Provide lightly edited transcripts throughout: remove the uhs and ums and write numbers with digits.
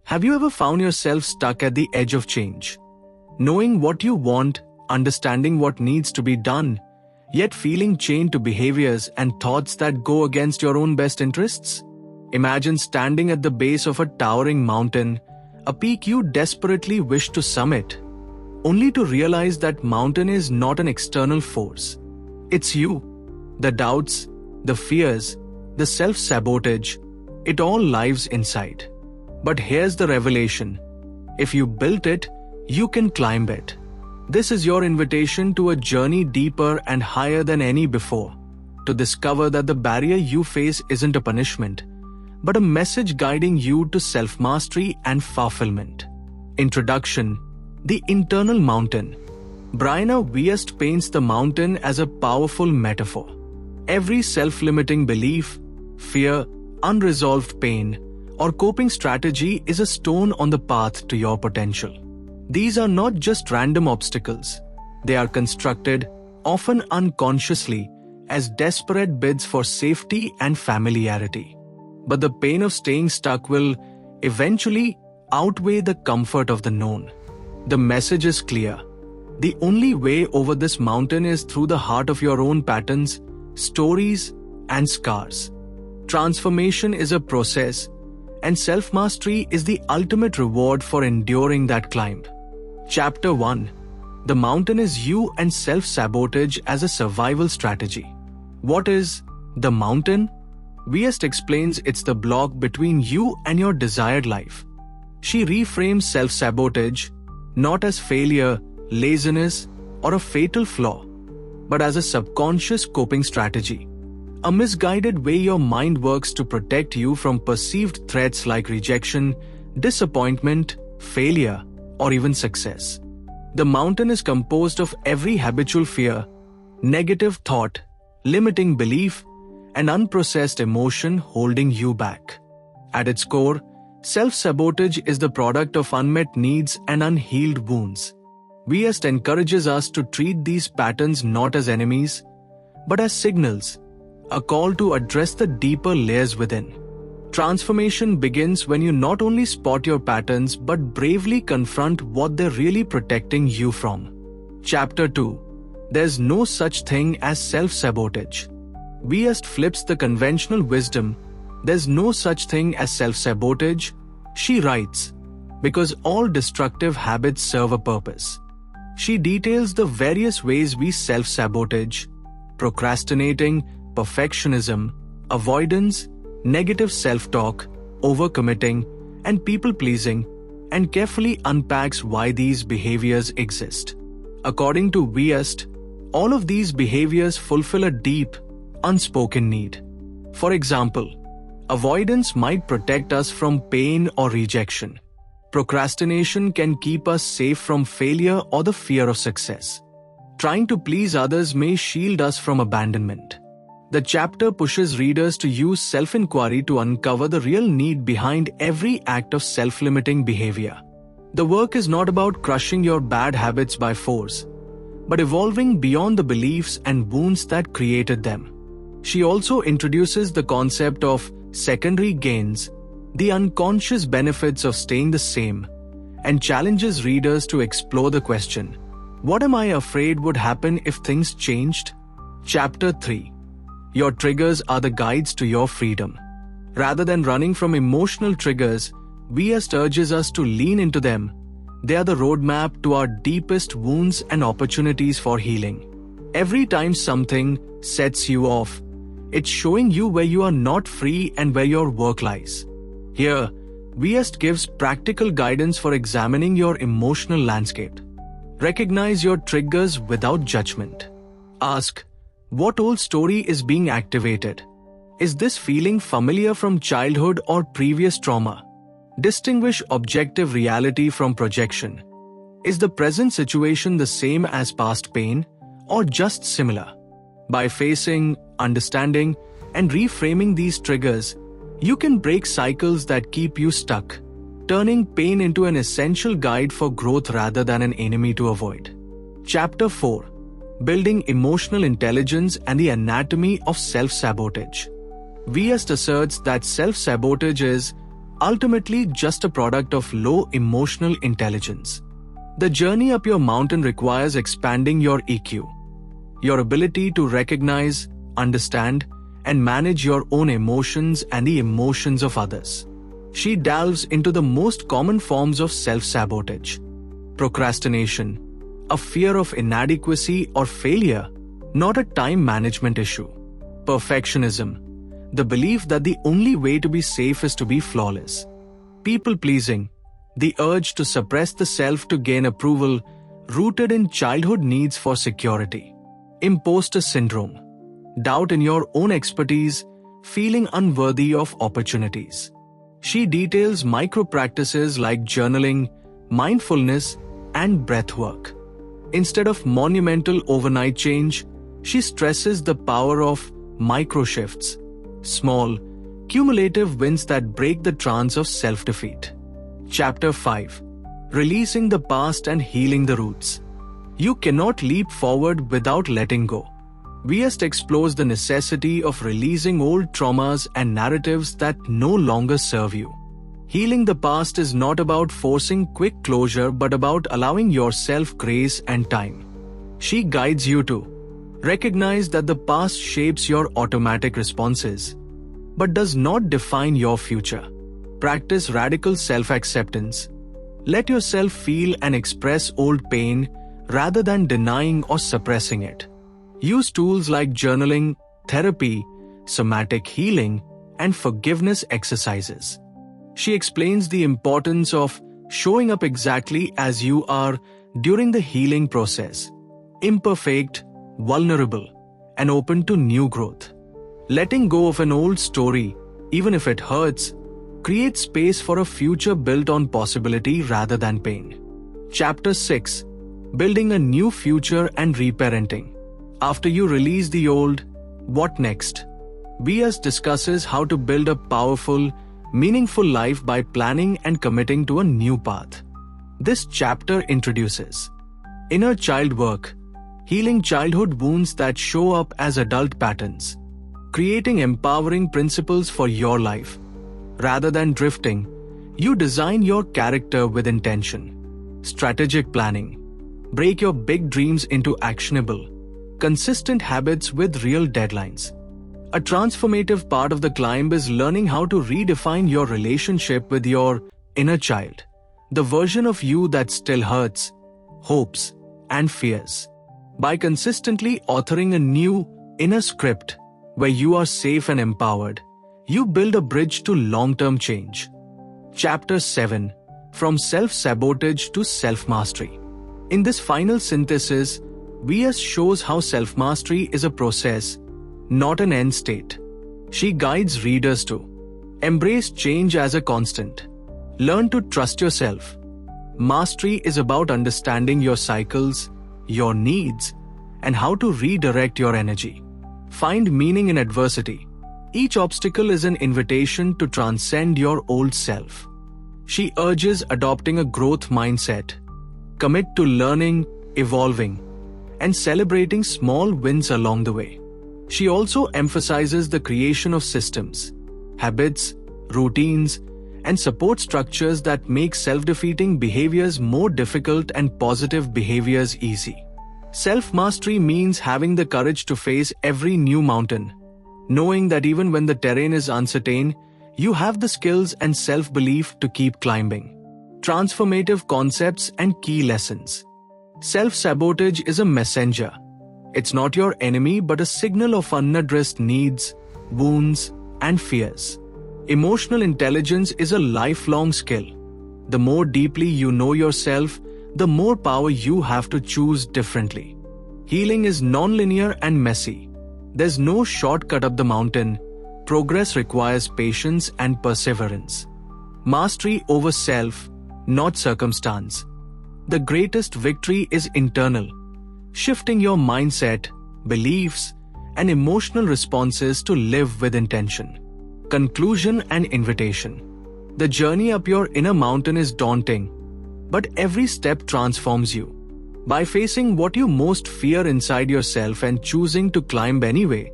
Have you ever found yourself stuck at the edge of change? Knowing what you want, understanding what needs to be done, yet feeling chained to behaviors and thoughts that go against your own best interests? Imagine standing at the base of a towering mountain, a peak you desperately wish to summit, only to realize that mountain is not an external force. It's you. The doubts, the fears, the self-sabotage, it all lives inside. But here's the revelation. If you built it, you can climb it. This is your invitation to a journey deeper and higher than any before, to discover that the barrier you face isn't a punishment, but a message guiding you to self-mastery and fulfillment. Introduction: The Internal Mountain. Brianna Wiest paints the mountain as a powerful metaphor. Every self-limiting belief, fear, unresolved pain, or coping strategy is a stone on the path to your potential. These are not just random obstacles. They are constructed, often unconsciously, as desperate bids for safety and familiarity. But the pain of staying stuck will eventually outweigh the comfort of the known. The message is clear. The only way over this mountain is through the heart of your own patterns, stories, and scars. Transformation is a process, and self-mastery is the ultimate reward for enduring that climb. Chapter 1: The Mountain is You and Self-Sabotage as a Survival Strategy. What is the mountain? Wiest explains it's the block between you and your desired life. She reframes self-sabotage not as failure, laziness, or a fatal flaw, but as a subconscious coping strategy. A misguided way your mind works to protect you from perceived threats like rejection, disappointment, failure, or even success. The mountain is composed of every habitual fear, negative thought, limiting belief, and unprocessed emotion holding you back. At its core, self-sabotage is the product of unmet needs and unhealed wounds. Wiest encourages us to treat these patterns not as enemies, but as signals, a call to address the deeper layers within. Transformation begins when you not only spot your patterns but bravely confront what they're really protecting you from. Chapter 2: There's no such thing as self-sabotage. Wiest flips the conventional wisdom. There's no such thing as self-sabotage, she writes, because all destructive habits serve a purpose. She details the various ways we self-sabotage: procrastinating, perfectionism, avoidance, negative self-talk, overcommitting, and people-pleasing, and carefully unpacks why these behaviors exist. According to Wiest, all of these behaviors fulfill a deep, unspoken need. For example, avoidance might protect us from pain or rejection. Procrastination can keep us safe from failure or the fear of success. Trying to please others may shield us from abandonment. The chapter pushes readers to use self-inquiry to uncover the real need behind every act of self-limiting behavior. The work is not about crushing your bad habits by force, but evolving beyond the beliefs and wounds that created them. She also introduces the concept of secondary gains, the unconscious benefits of staying the same, and challenges readers to explore the question, what am I afraid would happen if things changed? Chapter 3: Your triggers are the guides to your freedom. Rather than running from emotional triggers, Wiest urges us to lean into them. They are the roadmap to our deepest wounds and opportunities for healing. Every time something sets you off, it's showing you where you are not free and where your work lies. Here, Wiest gives practical guidance for examining your emotional landscape. Recognize your triggers without judgment. Ask, what old story is being activated? Is this feeling familiar from childhood or previous trauma? Distinguish objective reality from projection. Is the present situation the same as past pain, or just similar? By facing, understanding, and reframing these triggers, you can break cycles that keep you stuck, turning pain into an essential guide for growth rather than an enemy to avoid. Chapter 4: Building Emotional Intelligence and the Anatomy of Self-Sabotage. Wiest asserts that self-sabotage is ultimately just a product of low emotional intelligence. The journey up your mountain requires expanding your EQ, your ability to recognize, understand, and manage your own emotions and the emotions of others. She delves into the most common forms of self-sabotage. Procrastination, a fear of inadequacy or failure, not a time management issue. Perfectionism, the belief that the only way to be safe is to be flawless. People-pleasing, the urge to suppress the self to gain approval, rooted in childhood needs for security. Imposter syndrome, doubt in your own expertise, feeling unworthy of opportunities. She details micro-practices like journaling, mindfulness, and breathwork. Instead of monumental overnight change, she stresses the power of micro-shifts, small, cumulative wins that break the trance of self-defeat. Chapter 5. Releasing the past and healing the roots. You cannot leap forward without letting go. Wiest explores the necessity of releasing old traumas and narratives that no longer serve you. Healing the past is not about forcing quick closure but about allowing yourself grace and time. She guides you to recognize that the past shapes your automatic responses, but does not define your future. Practice radical self-acceptance. Let yourself feel and express old pain rather than denying or suppressing it. Use tools like journaling, therapy, somatic healing, and forgiveness exercises. She explains the importance of showing up exactly as you are during the healing process, imperfect, vulnerable, and open to new growth. Letting go of an old story, even if it hurts, creates space for a future built on possibility rather than pain. Chapter 6. Building a new future and reparenting. After you release the old, what next? Wiest discusses how to build a powerful, meaningful life by planning and committing to a new path. This chapter introduces inner child work, healing childhood wounds that show up as adult patterns, creating empowering principles for your life. Rather than drifting, you design your character with intention. Strategic planning. Break your big dreams into actionable, consistent habits with real deadlines. A transformative part of the climb is learning how to redefine your relationship with your inner child, the version of you that still hurts, hopes, and fears. By consistently authoring a new inner script where you are safe and empowered, you build a bridge to long-term change. Chapter 7. From self-sabotage to self-mastery. In this final synthesis, Wiest shows how self-mastery is a process, not an end state. She guides readers to embrace change as a constant. Learn to trust yourself. Mastery is about understanding your cycles, your needs, and how to redirect your energy. Find meaning in adversity. Each obstacle is an invitation to transcend your old self. She urges adopting a growth mindset. Commit to learning, evolving, and celebrating small wins along the way. She also emphasizes the creation of systems, habits, routines, and support structures that make self-defeating behaviors more difficult and positive behaviors easy. Self-mastery means having the courage to face every new mountain, knowing that even when the terrain is uncertain, you have the skills and self-belief to keep climbing. Transformative concepts and key lessons. Self-sabotage is a messenger. It's not your enemy but a signal of unaddressed needs, wounds, and fears. Emotional intelligence is a lifelong skill. The more deeply you know yourself, the more power you have to choose differently. Healing is non-linear and messy. There's no shortcut up the mountain. Progress requires patience and perseverance. Mastery over self, not circumstance. The greatest victory is internal. Shifting your mindset, beliefs, and emotional responses to live with intention. Conclusion and invitation. The journey up your inner mountain is daunting, but every step transforms you. By facing what you most fear inside yourself and choosing to climb anyway,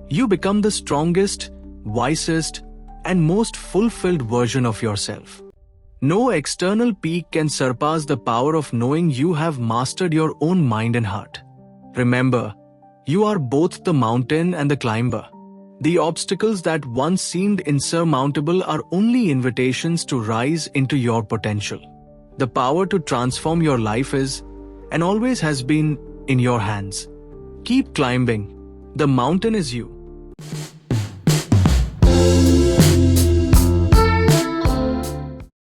you become the strongest, wisest, and most fulfilled version of yourself. No external peak can surpass the power of knowing you have mastered your own mind and heart. Remember, you are both the mountain and the climber. The obstacles that once seemed insurmountable are only invitations to rise into your potential. The power to transform your life is, and always has been, in your hands. Keep climbing. The mountain is you.